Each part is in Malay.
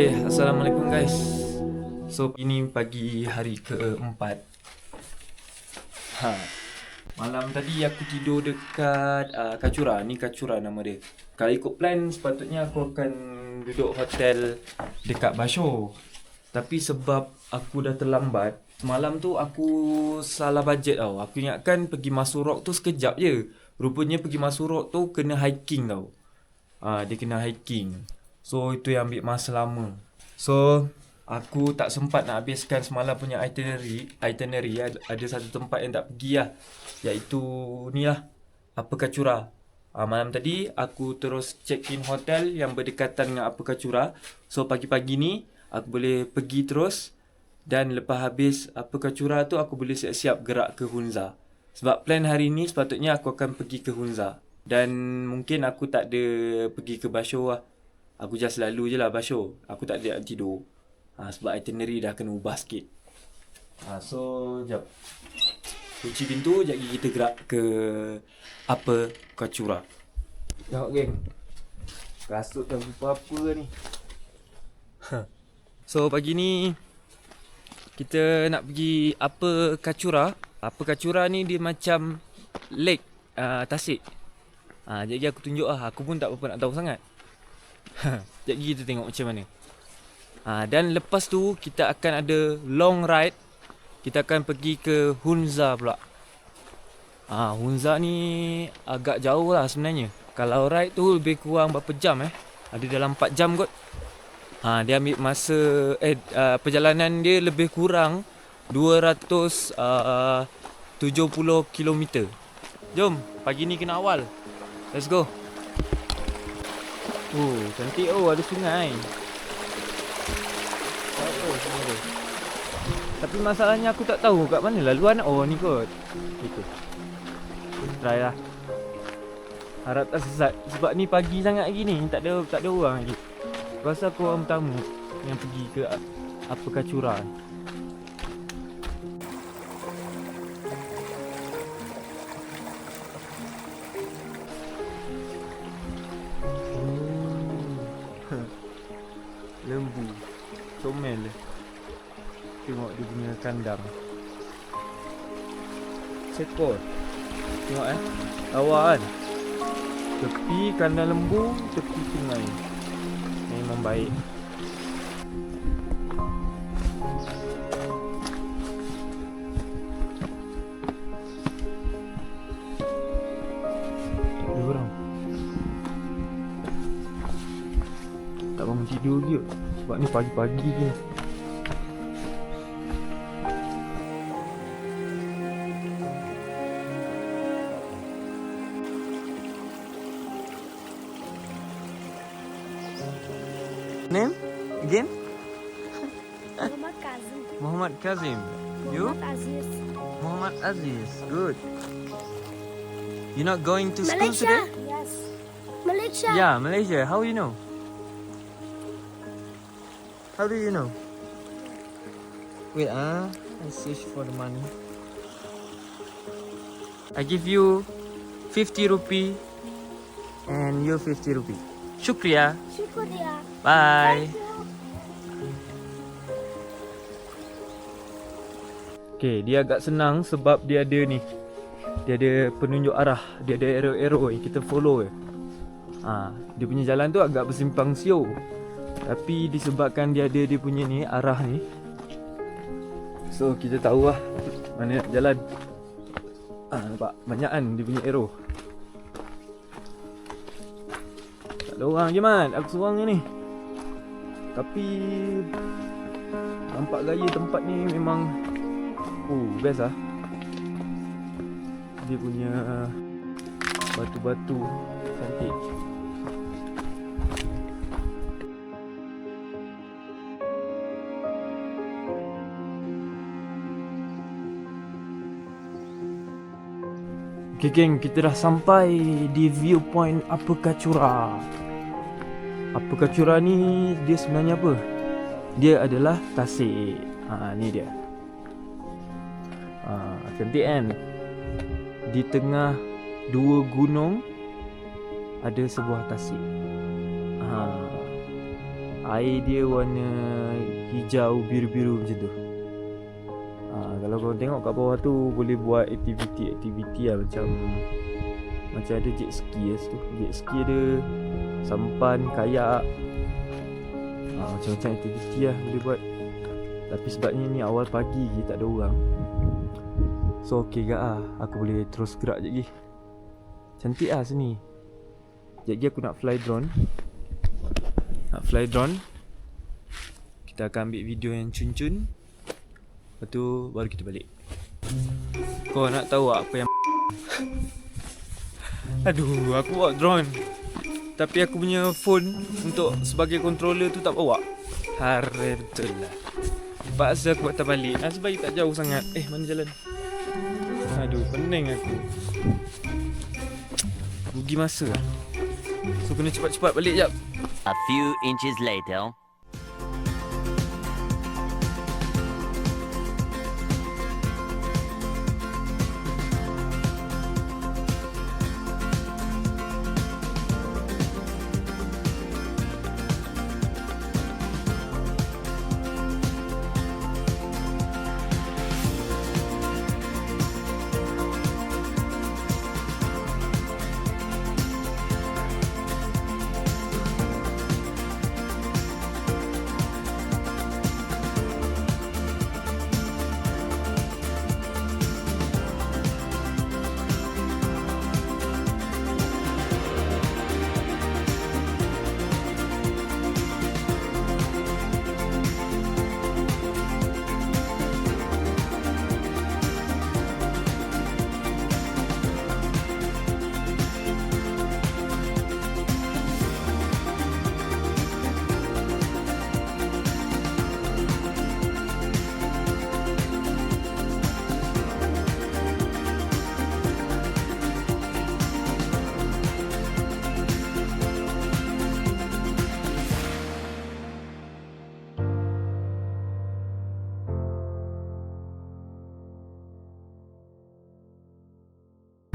Okay, Assalamualaikum guys. So ini pagi hari keempat. Malam tadi aku tidur dekat Kachura. Ni Kachura nama dia. Kalau ikut plan sepatutnya aku akan duduk hotel dekat Basho. Tapi sebab aku dah terlambat, malam tu aku salah bajet tau. Aku ingatkan pergi Masurok tu sekejap je. Rupanya pergi Masurok tu kena hiking tau. Dia kena hiking. So itu yang ambil masa lama. So aku tak sempat nak habiskan semalam punya itinerary. Ada satu tempat yang tak pergi lah, iaitu ni lah, Upper Kachura. Malam tadi aku terus check in hotel yang berdekatan dengan Upper Kachura. So pagi-pagi ni aku boleh pergi terus. Dan lepas habis Upper Kachura tu aku boleh siap-siap gerak ke Hunza. Sebab plan hari ni sepatutnya aku akan pergi ke Hunza. Dan mungkin aku tak ada pergi ke Basho lah. Aku just lalu je lah Basho. Aku tak ada tidur. Sebab itinerary dah kena ubah sikit. So, jap. Kunci pintu, sekejap lagi kita gerak ke Upper Kachura. Tengok geng. Kasut dah apa-apa ni. So, pagi ni kita nak pergi Upper Kachura. Upper Kachura ni dia macam lake tasik. Sekejap lagi aku tunjuk lah. Aku pun tak apa nak tahu sangat. Sekejap lagi kita tengok macam mana. Dan lepas tu kita akan ada long ride. Kita akan pergi ke Hunza pula. Hunza ni agak jauh lah sebenarnya. Kalau ride tu lebih kurang berapa jam Ada dalam 4 jam kot. Dia ambil masa perjalanan dia lebih kurang 270 km. Jom, pagi ni kena awal. Let's go. Cantik ada sungai. Sungai dia. Tapi masalahnya aku tak tahu kat mana laluan. Ni kot. Itu. Try lah. Harap tak sesat. Sebab ni pagi sangat lagi ni. Tak ada orang lagi. Rasa aku orang pertama yang pergi ke Upper Kachura. Lembu, comel. Tengok dia punya kandang. Sekor. Tengok lawa kan. Tepi kandang lembu, tepi sungai. Memang baik. Dia orang tak bangun tidur dia. Sebab ni pagi-pagi je. Name? Again? Muhammad Kazim. Muhammad Kazim. You? Muhammad Aziz. Muhammad Aziz. Good. You're not going to school Malaysia? today? Yes. Malaysia? Yeah, Malaysia. How you know? How do you know? Wait, I search for the money. I give you 50 rupee and you 50 rupee. Shukriya. Syukuriya. Bye. Thank you. Okay, dia agak senang sebab dia ada ni. Dia ada penunjuk arah. Dia ada arrow-arrow yang kita follow. Dia punya jalan tu agak bersimpang siur. Tapi disebabkan dia ada dia punya ni, arah ni, so kita tahu lah mana nak jalan. Nampak? Banyak kan dia punya arrow. Tak ada orang je Mat. Aku seorang je ni. Tapi nampak gaya tempat ni memang best lah. Dia punya batu-batu cantik. Okay geng, kita dah sampai di viewpoint Upper Kachura. Upper Kachura ni dia sebenarnya apa? Dia adalah tasik. Ni dia. Cantik kan? Di tengah dua gunung ada sebuah tasik. Air dia warna hijau biru-biru macam tu. Kalau kau tengok kat bawah tu boleh buat aktiviti lah, macam ada jet ski lah situ. Jet ski ada, sampan, kayak, macam-macam aktiviti lah boleh buat. Tapi sebabnya ni awal pagi je, tak ada orang, so okey gak aku boleh terus gerak je lagi. Cantik lah sini. Sekejap lagi aku nak fly drone. Kita akan ambil video yang cun-cun, lepas tu baru kita balik. Kau nak tahu apa yang aduh, aku bawa drone tapi aku punya phone untuk sebagai controller tu tak bawa. Haram betul lah. Paksa aku patah balik. Sebab tak jauh sangat. Mana jalan? Aduh, pening aku. Rugi masa lah. So kena cepat-cepat balik jap. A few inches later.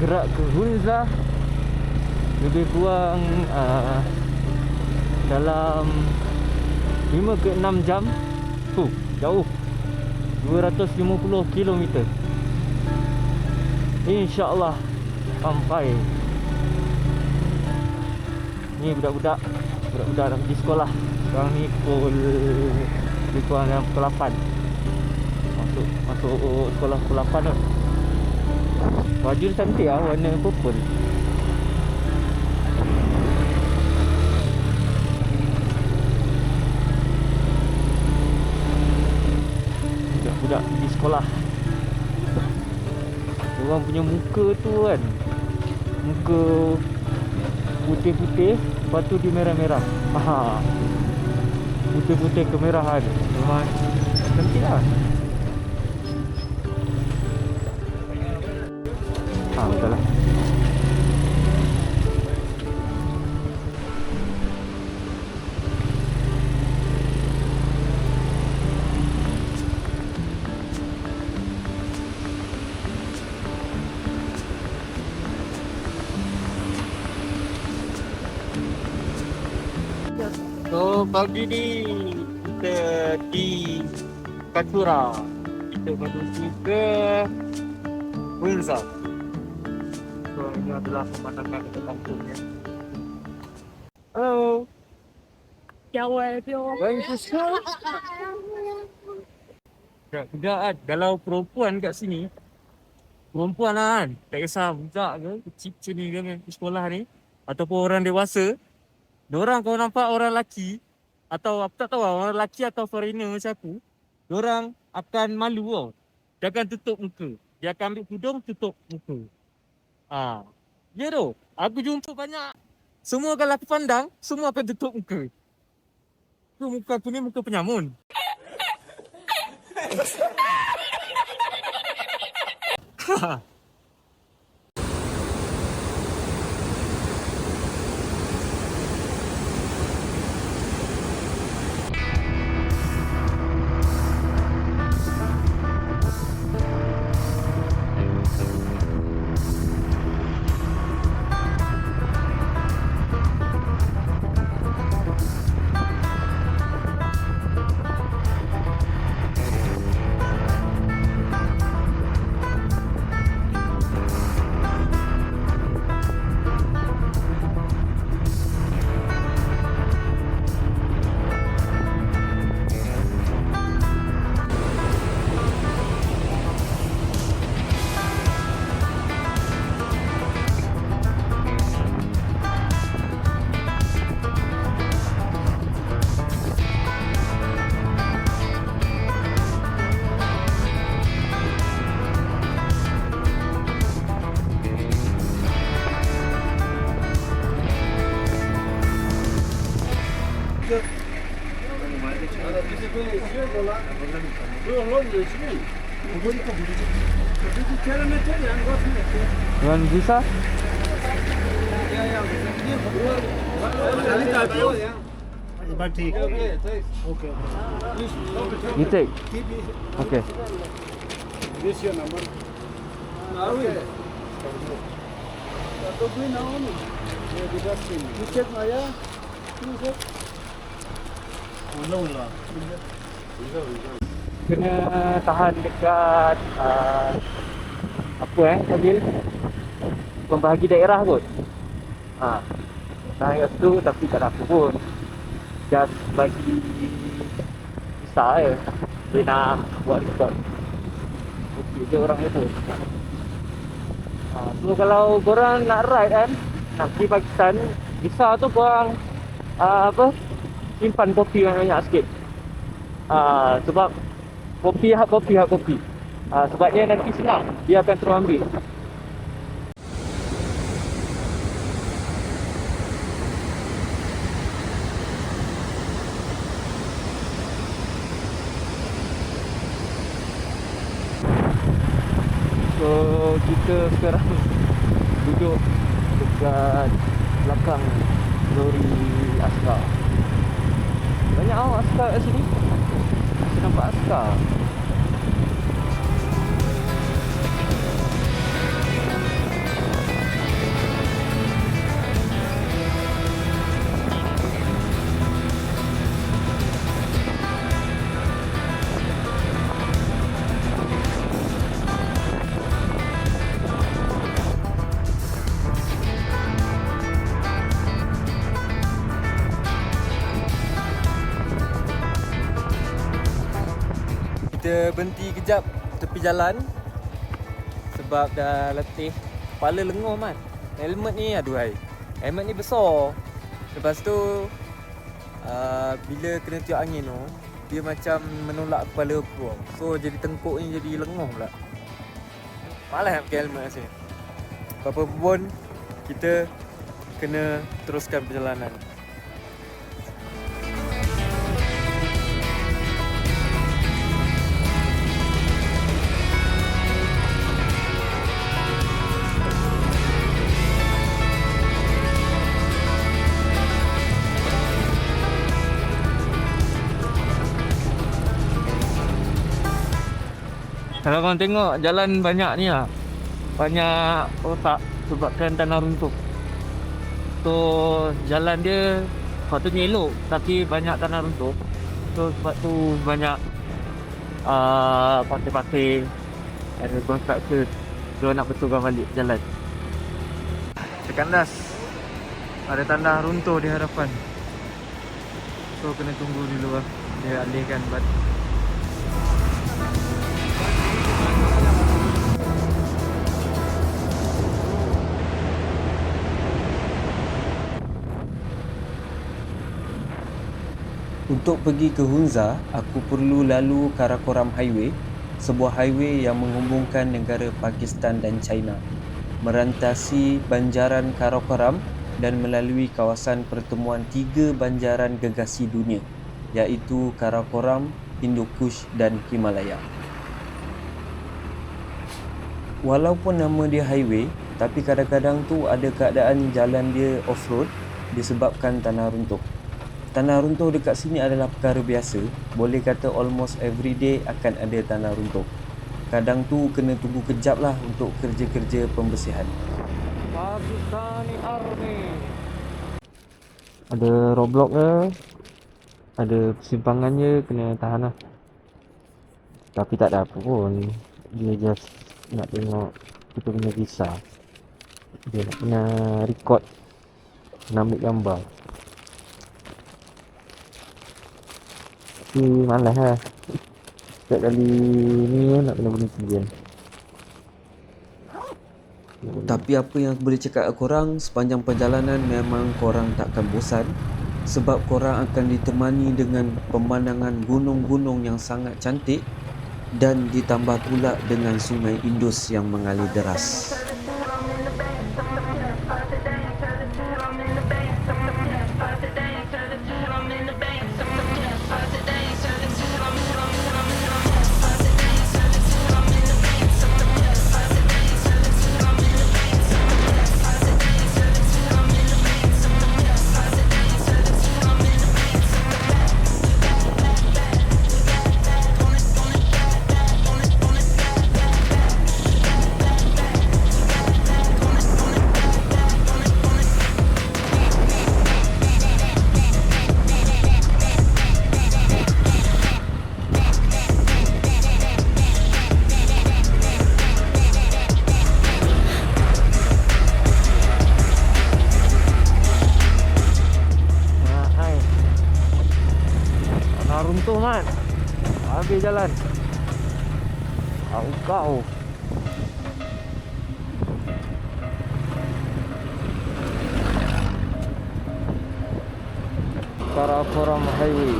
Gerak ke Hunza lebih kurang dalam 5 ke 6 jam. Jauh, 250 km. InsyaAllah sampai. Ni budak-budak dah pergi sekolah. Sekarang ni pukul lebih kurang dalam pukul 8. Masuk sekolah pukul 8 tu. Baju cantik lah, warna purple. Budak-budak pergi sekolah. Diorang punya muka tu kan, muka putih-putih, lepas tu dia merah-merah. Putih-putih kemerahan. Memang cantik lah. Betul lah. So pagi ni kita di Kachura. Kita menuju ke Hunza. So ini adalah pemandangan dekat kampungnya. Hello. Going to school? Budak kan, kalau perempuan kat sini, perempuan lah kan, tak kisah budak ke, kecil ni ke di sekolah ni, ataupun orang dewasa, diorang kalau nampak orang lelaki, atau aku tak tahu orang lelaki atau foreigner macam aku, diorang akan malu tau. Dia akan tutup muka. Dia akan ambil tudung tutup muka. Ya tu. Aku jumpa banyak. Semua kalau aku pandang, semua akan tutup muka. Tu muka aku ni muka penyamun. Dengan visa? You take? Okay. Kena tahan dekat Fadil, pembahagi daerah kot. Tahan kat situ tapi tak ada apa pun, just bagi visa je. Dia nak buat record, okey je orang itu. So kalau korang nak ride kan, nak pergi Pakistan, visa tu korang simpan kopi yang banyak sikit. Sebab kopi. Sebabnya nanti senang, dia akan terus ambil. So kita sekarang duduk dekat belakang lori askar. Banyak askar kat sini. Saya nampak askar. Kita berhenti kejap tepi jalan sebab dah letih. Kepala lenguh man. Helmet ni aduhai. Helmet ni besar. Lepas tu bila kena tiup angin tu, dia macam menolak kepala aku. So jadi tengkuk ni jadi lenguh pula. Malas nak pakai helmet rasa. Apa pun kita kena teruskan perjalanan. Kalau korang tengok jalan banyak ni lah, banyak rosak sebabkan tanah runtuh. So jalan dia patutnya elok tapi banyak tanah runtuh. So sebab tu banyak pasir-pasir, ada kontraktor. So nak betulkan balik jalan. Sekandas ada tanah runtuh di hadapan. So kena tunggu dulu lah, dia alihkan batu. Untuk pergi ke Hunza, aku perlu lalu Karakoram Highway, sebuah highway yang menghubungkan negara Pakistan dan China, merantasi banjaran Karakoram dan melalui kawasan pertemuan 3 banjaran gegasi dunia, iaitu Karakoram, Hindu Kush dan Himalaya. Walaupun nama dia highway, tapi kadang-kadang tu ada keadaan jalan dia off-road disebabkan tanah runtuh. Tanah runtuh dekat sini adalah perkara biasa. Boleh kata almost every day akan ada tanah runtuh. Kadang tu kena tunggu kejap lah untuk kerja-kerja pembersihan. Pakistani Army. Ada roadblock ke, ada persimpangannya, kena tahan lah. Tapi tak ada apa pun. Dia just nak tengok kita punya visa. Dia nak kena record, nak ambil gambar. Tapi malas lah. Setiap kali ni nak kena berhenti kan. Tapi apa yang aku boleh cakap kat korang, sepanjang perjalanan memang korang takkan bosan. Sebab korang akan ditemani dengan pemandangan gunung-gunung yang sangat cantik. Dan ditambah pula dengan sungai Indus yang mengalir deras. Today Habis jalan. Kau. Karakoram Highway.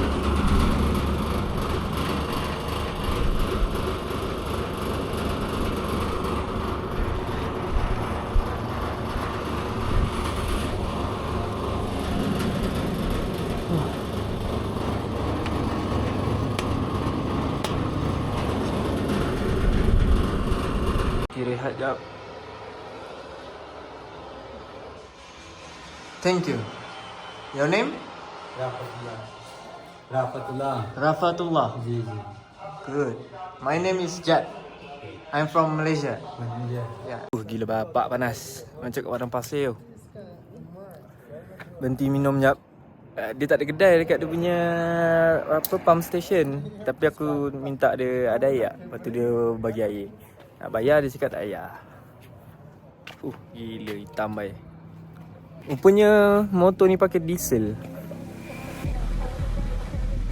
Rehat jap. Thank you. Your name? Rafatullah. Good. My name is Jad. I'm from Malaysia. Yeah. Gila bapak panas. Macam kat padang pasir tu. Berhenti minum jap. Dia tak ada kedai dekat dia punya pump station. Tapi aku minta dia ada air. Lepas tu dia bagi air. Nak bayar dia cakap tak payah. Gila hitam baik. Rupanya motor ni pakai diesel.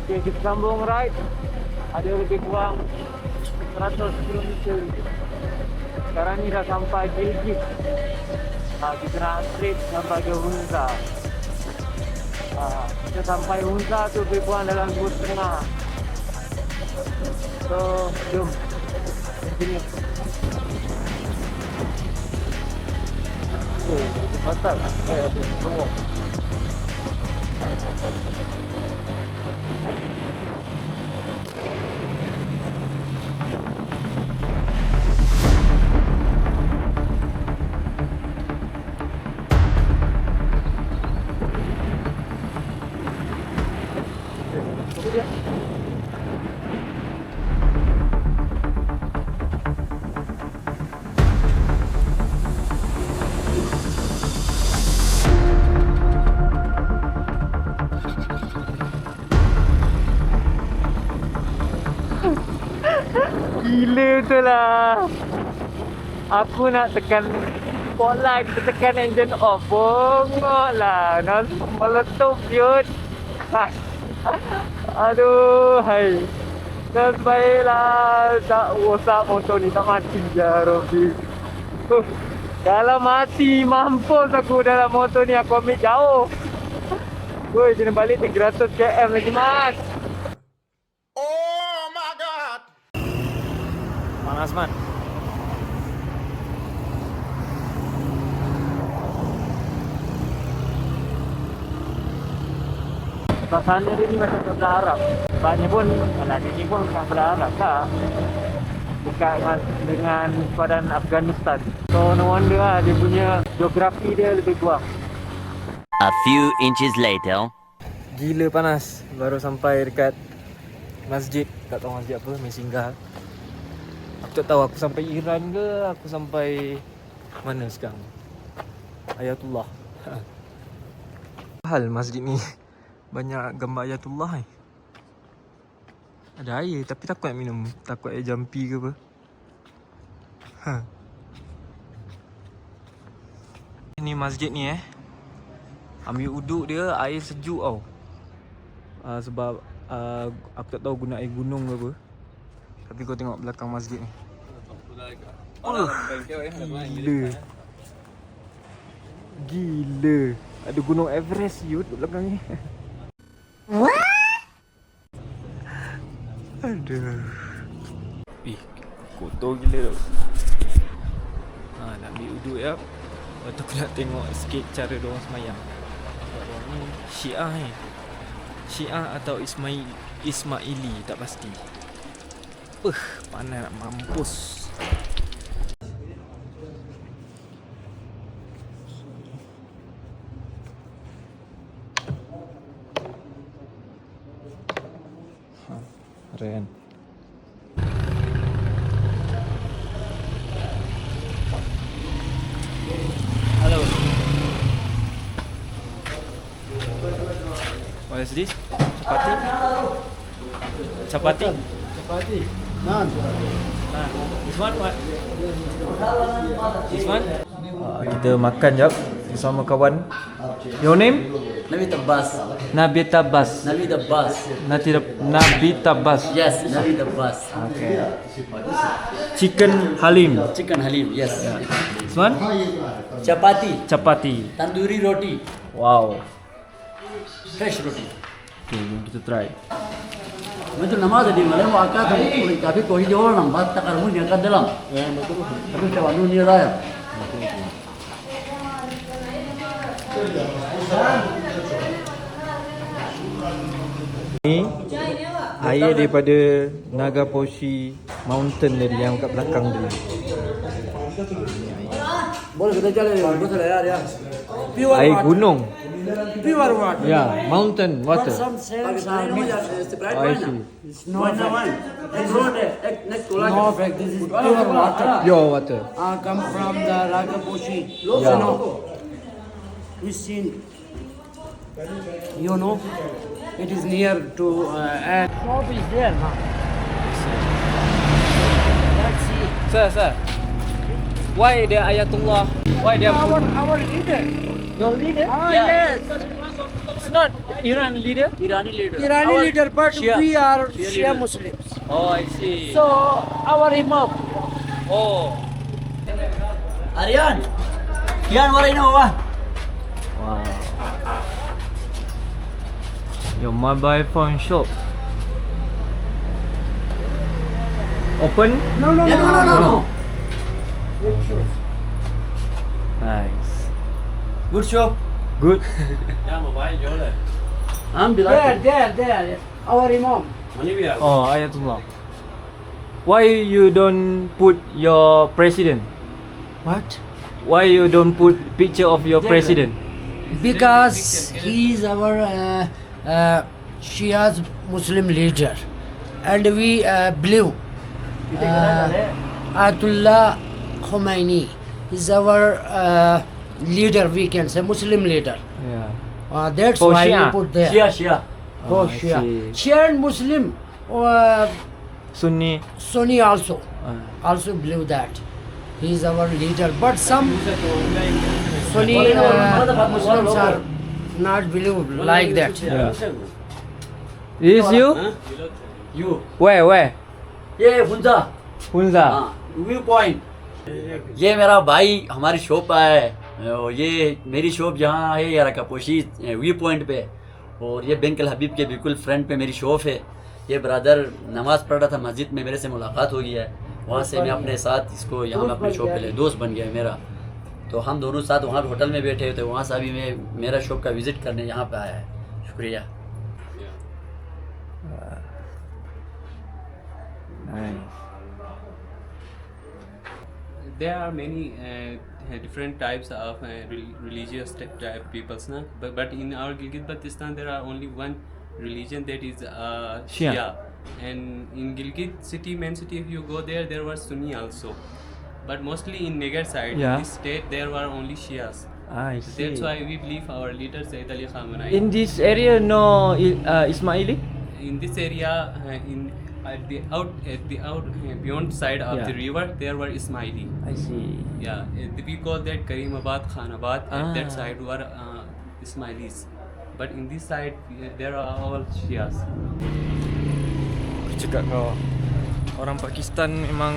Okay, kita sambung ride. Ada lebih kurang 100 km. Sekarang ni dah sampai Gilgit. Kita nak straight sampai ke Hunza. Kita sampai Hunza tu lebih kurang dalam 2.5. So, jom. Continue. Mantap. Tunggu. Gila tu lah. Aku nak tekan spotlight, tekan engine off. Bongok lah. Nak meletup yut. Aduh, hai. Baiklah. Tak rosak motor ni. Tak mati je, Robi. Kalau mati, mampus aku dalam motor ni. Aku ambil jauh. Woi, kena balik 300 km lagi, Mas. Panas, Man. Suasana dia ni macam sebelah Arab. Sebabnya pun, kalau dia ni pun bukan sebelah Arab tak. Dekat dengan sepadan Afghanistan. So, no wonder lah dia punya geografi dia lebih kurang. A few inches later. Gila panas. Baru sampai dekat masjid. Tak tahu masjid apa, Mesinggah. Aku tak tahu aku sampai Iran ke, aku sampai mana sekarang. Ayatullah. Hal masjid ni banyak gambar Ayatullah ni. Ada air tapi takut nak minum. Takut air jampi ke apa. Ini masjid ni ambil uduk dia air sejuk tau. Sebab aku tak tahu guna air gunung ke apa. Tapi kau tengok belakang masjid ni. Gila. Gila. Ada gunung Everest yut belakang ni. Aduh. Kotor gila tu. Nak ambil uduk ya. Lepas tu aku nak tengok sikit cara diorang semayang. Diorang ni Syiah ni. Syiah atau Ismaili tak pasti. Panas nak mampus. Keren. Hello. What is this? Chapati? Chapati? Chapati. Naan. This one what? This one? Kita makan jap bersama kawan. Your name? Name is Abbas. Nabita Bus. Navi the bus. Nabita Bus. Yes, Navi the bus. Okay. Chicken Halim. Chicken halim, yes. This one? Chapati, Chapati. tandoori roti, Wow. fresh roti. Okay, jom kita try. मैं तो नमाज अड़ी वाले वो आका था काफी कोई जो ना बात तक करूँ नहीं कर दिलम अभी चवानू नहीं रहा है Ni air daripada Nagaposhi Mountain dari yang kat belakang tu. बोल किधर चले बोल चले यार यार Air gunung. Pure water Ya, mountain water. Pakistan में Oh, I see. नो एक रोड है एक नेक्स्ट टोला no back this is pure water Pure water. come from the Ragaposhi Yeah. you know you seen you know it is near to and shop is there now let's see Sir. Why the Ayatullah? Why they our leader your leader? yes It's not Iran leader? Irani leader Irani leader, but Shia. we are Shia Shia leader. Muslims. Oh, I see. So our imam. Oh. Aryan Yan waray na ba Wow. Your mobile phone shop. Open? No. no Nice. good shop Good. I'm delighted There. Our imam. Oh, Ayatullah. Why you don't put your president? what Why you don't put picture of your president? because he is our Shia's Muslim leader and we believe Ayatollah Khomeini is our leader, we can say Muslim leader. Yeah. That's For why Shia. we put there. Oh, For I Shia. see. Shia and Muslim, Sunni. Sunni also Uh, believe that he is our leader. But some Sunni Muslims are not believe like that. yeah. This is you? You. Where? ये Hunza Hunza. View point ये मेरा भाई हमारी शॉप आया है और ये मेरी शॉप यहाँ है यार कापोशी व्यू पॉइंट पे और ये बैंक अल हबीब के बिल्कुल फ्रंट पे मेरी शॉप है ये ब्रदर नमाज़ पढ़ रहा था मस्जिद में मेरे से मुलाकात हो गया है वहाँ से मैं अपने साथ इसको यहाँ मैं अपनी शॉप पे ले दोस्त बन गया है मेरा तो हम दोनों साथ वहाँ पे होटल में बैठे हुए थे वहाँ से अभी मैं मेरा शॉप का विज़िट करने यहाँ पे आया है शुक्रिया Nice. There are many different types of religious type peoples, na? But in our Gilgit-Baltistan there are only one religion, that is Shia. Shia. And in Gilgit city, main city, if you go there, there was Sunni also. But mostly in Niger side, Yeah. in this state, there were only Shias. I see. That's why we believe our leader Sayyid Ali Khamenei. In this area, no Ismaili? In this area, at the out beyond side of Yeah. the river, there were Ismaili. I see. Yeah, we call that Karimabad, Khanabad. At that Ah. side were Ismailis. But in this side, there are all Shias. Aku cakap kau, orang Pakistan memang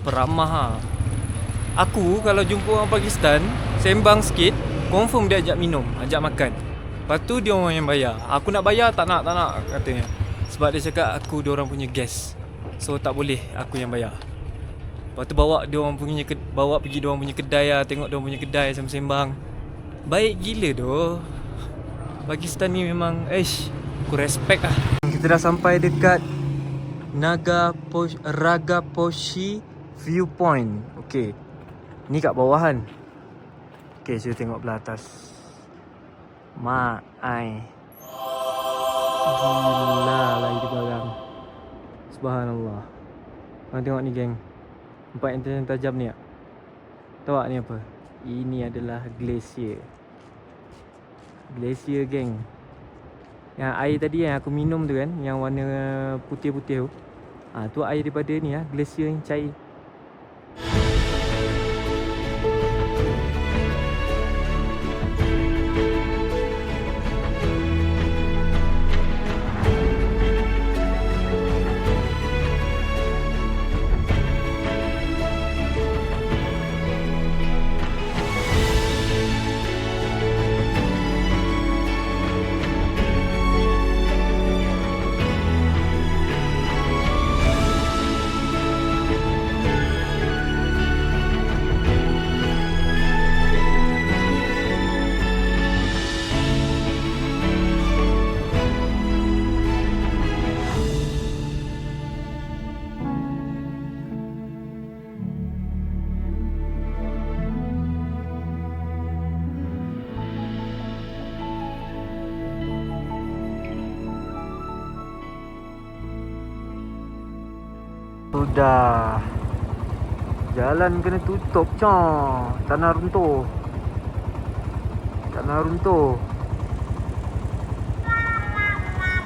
peramah ha. Aku kalau jumpa orang Pakistan, sembang sikit, confirm dia ajak minum, ajak makan. Lepas tu dia orang yang bayar. Aku nak bayar, tak nak katanya. Sebab dia cakap aku dia orang punya guest. So tak boleh aku yang bayar. Lepas tu bawa dia orang punya bawa pergi dia orang punya kedai lah, tengok dia orang punya kedai sembang-sembang. Baik gila doh. Pakistan ni memang aku respect lah. Kita dah sampai dekat Ragaposhi Viewpoint. Okey. Ni kat bawahan. Okey, saya tengok belah atas. Mak ai. Gila lagi di belakang. Subhanallah. Korang tengok ni geng. Nampak yang tajam ni tak? Tahu tak ni apa? Ini adalah glacier. Glacier geng. Yang air tadi yang aku minum tu kan, yang warna putih-putih tu. Tu air daripada ni lah, glacier yang cair. Sudah. Jalan kena tutup cah. Tanah runtuh. Tanah runtuh.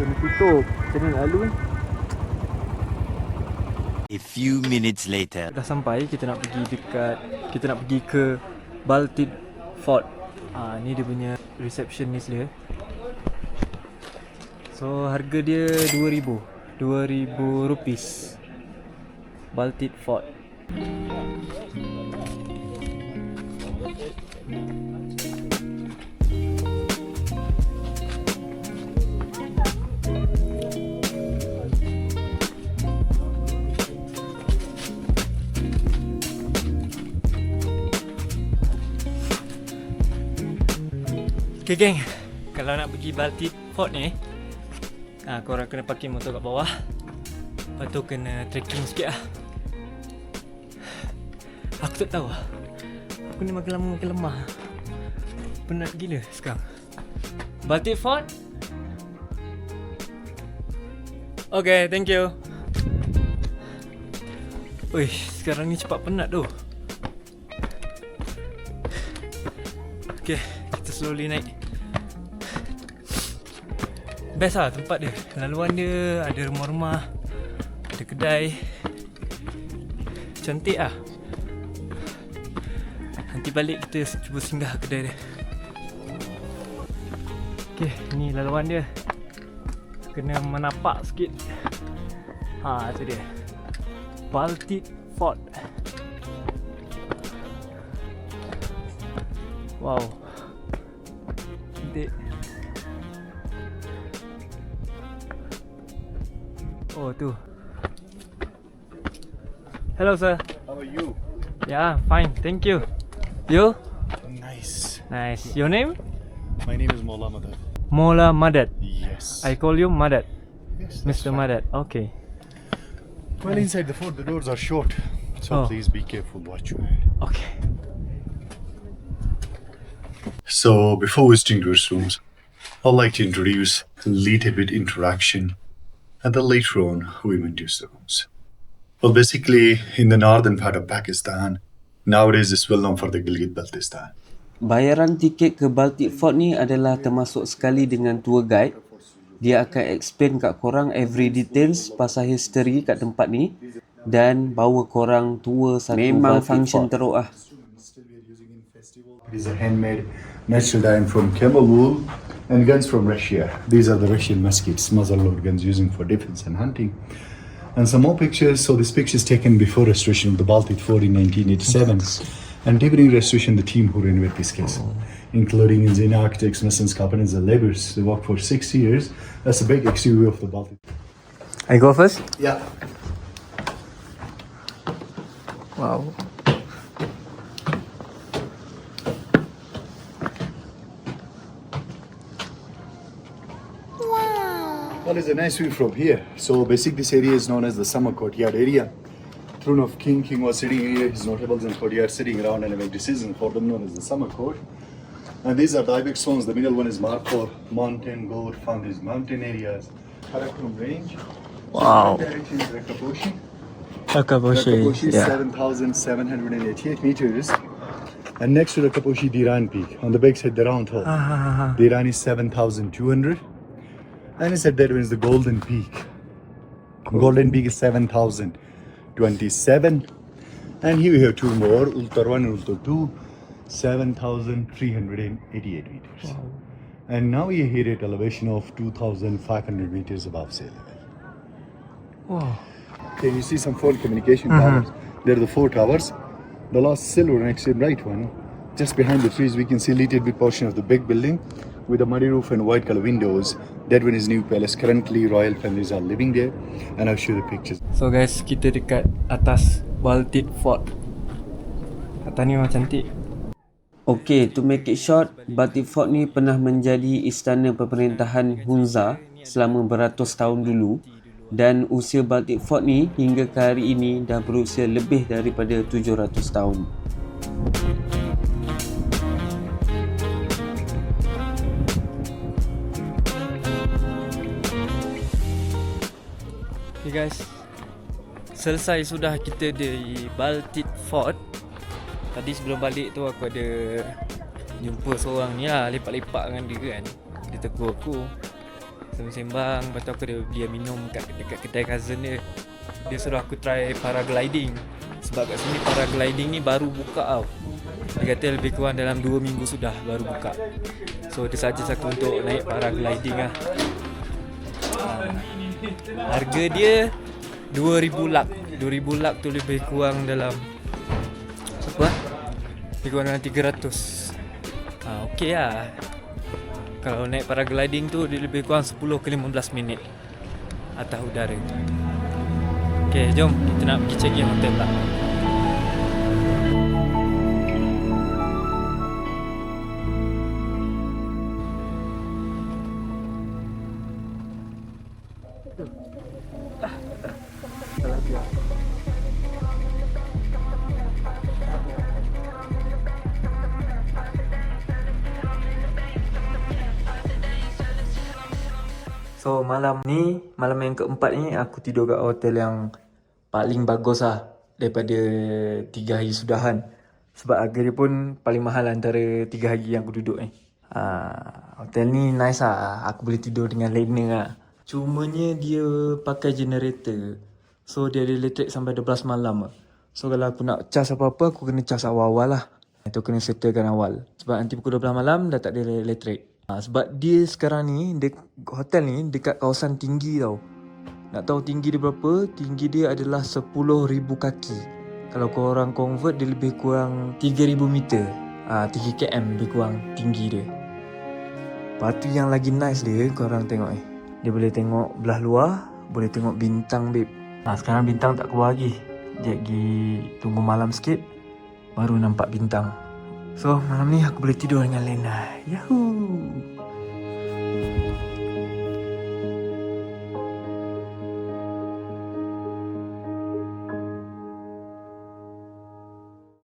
Kena tutup. Macam mana nak lalu ni? A few minutes later. Dah sampai, kita nak pergi ke Baltic Fort. Ni dia punya receptionist dia. So harga dia $2,000 rupees. Baltic Fort. Okay geng, kalau nak pergi Baltic Fort ni, korang kena parking motor kat bawah. Lepas tu kena trekking sikit lah. Aku tak tahu lah. Aku ni makin lama makin lemah. Penat gila sekarang. Baltic Fort? Okay, thank you. Ui, sekarang ni cepat penat tu. Okay, kita slowly naik. Best lah tempat dia. Laluan dia, ada rumah-rumah, ada kedai. Cantik lah. Nanti balik kita cuba singgah kedai dia. Okay, ni laluan dia. Kena menapak sikit. Tu dia. Baltic Fort. Wow. Cantik. Oh tu. Hello sir. How are you? Yeah, fine. Thank you. You? Nice. Nice. Your name? My name is Mola Madad. Mola Madad. Yes. I call you Madad. Yes, that's Mr. fine. Madad. Okay. Well, inside the fort, the doors are short, so Oh. please be careful. Watch your head. Okay. So, before visiting those rooms, I'd like to introduce a little bit interaction, and then later on we will use the rooms. Well, basically, in the northern part of Pakistan, nowadays it's well known for the Gilgit-Baltistan. Bayaran tiket ke Baltic Fort ni adalah termasuk sekali dengan tour guide. Dia akan explain kat korang every details pasal history kat tempat ni dan bawa korang tour satu memang function teruk lah. It is a handmade natural dye from camel wool and guns from Russia. These are the Russian muskets, muzzle-load guns using for defense and hunting. And some more pictures. So this picture is taken before restoration of the Baltic Fort in 1987. And during restoration, the team who renovated this castle, including engineer, architects, masons, carpenters, and laborers, they worked for 6 years. That's a big exterior of the Baltic. I go first? Yeah. Wow. Well, it's a nice view from here. So basically this area is known as the summer courtyard area. Throne of King was sitting here, his notables and courtiers sitting around and make decisions for them, known as the summer court. And these are Dibek stones. The middle one is marked for mountain goat, found these mountain areas. Karakoram range. Wow. Direction is Rakaposhi. Rakaposhi, is 7,788 meters. And next to Rakaposhi, Diran Peak. On the back side, the round hole. Diran is 7,200. And he said that one is the Golden Peak. Golden Peak is 7,027. And here we have two more, Ultar 1 and Ultar 2, 7,388 meters. And now we are here at elevation of 2,500 meters above sea level. Wow. Okay, you see some phone communication towers. They're the 4 towers. The last silver next to the right one, just behind the trees, we can see a little bit portion of the big building with a muddy roof and white color windows. That one is new palace. Currently, royal families are living there, and I'll show you the pictures. So guys, kita dekat atas Baltic Fort. Atas ni memang cantik. Okay, to make it short, Baltic Fort ni pernah menjadi istana pemerintahan Hunza selama beratus tahun dulu. Dan usia Baltic Fort ni hingga ke hari ini dah berusia lebih daripada 700 tahun. Okay guys, selesai sudah kita di Baltic Fort. Tadi sebelum balik tu aku ada jumpa seorang ni lah, lepak-lepak dengan dia kan. Dia tegur aku, sembang-sembang. Lepas tu aku ada dia minum dekat kedai cousin dia. Dia suruh aku try paragliding. Sebab kat sini paragliding ni baru buka tau. Dia kata lebih kurang dalam 2 minggu sudah baru buka. So dia suggest aku untuk naik paragliding lah. Harga dia 2000 lak. 2000 lak tu lebih kurang dalam apa? Lebih kurang dalam 300. Okey lah. Kalau naik paragliding tu dia lebih kurang 10 ke 15 minit atas udara. Okey, jom kita nak pergi check in hotel lah. So malam yang keempat ni aku tidur kat hotel yang paling bagus lah daripada 3 hari sudahan. Sebab harga dia pun paling mahal antara 3 hari yang aku duduk ni. Hotel ni nice lah. Aku boleh tidur dengan liner lah. Cumanya dia pakai generator. So dia ada elektrik sampai 12 malam lah. So kalau aku nak cas apa-apa aku kena cas awal-awal lah. Itu kena settlekan awal. Sebab nanti pukul 12 malam dah tak ada elektrik. Sebab dia sekarang ni, hotel ni dekat kawasan tinggi tau. Nak tahu tinggi dia berapa? Tinggi dia adalah 10,000 kaki. Kalau korang convert dia lebih kurang 3,000 meter. 3 km lebih kurang tinggi dia. Lepas tu yang lagi nice dia, korang tengok ni. Dia boleh tengok belah luar, boleh tengok bintang babe. Sekarang bintang tak keluar lagi. Sekejap lagi tunggu malam sikit, baru nampak bintang. So malam ni aku boleh tidur dengan Lena. Yahoo!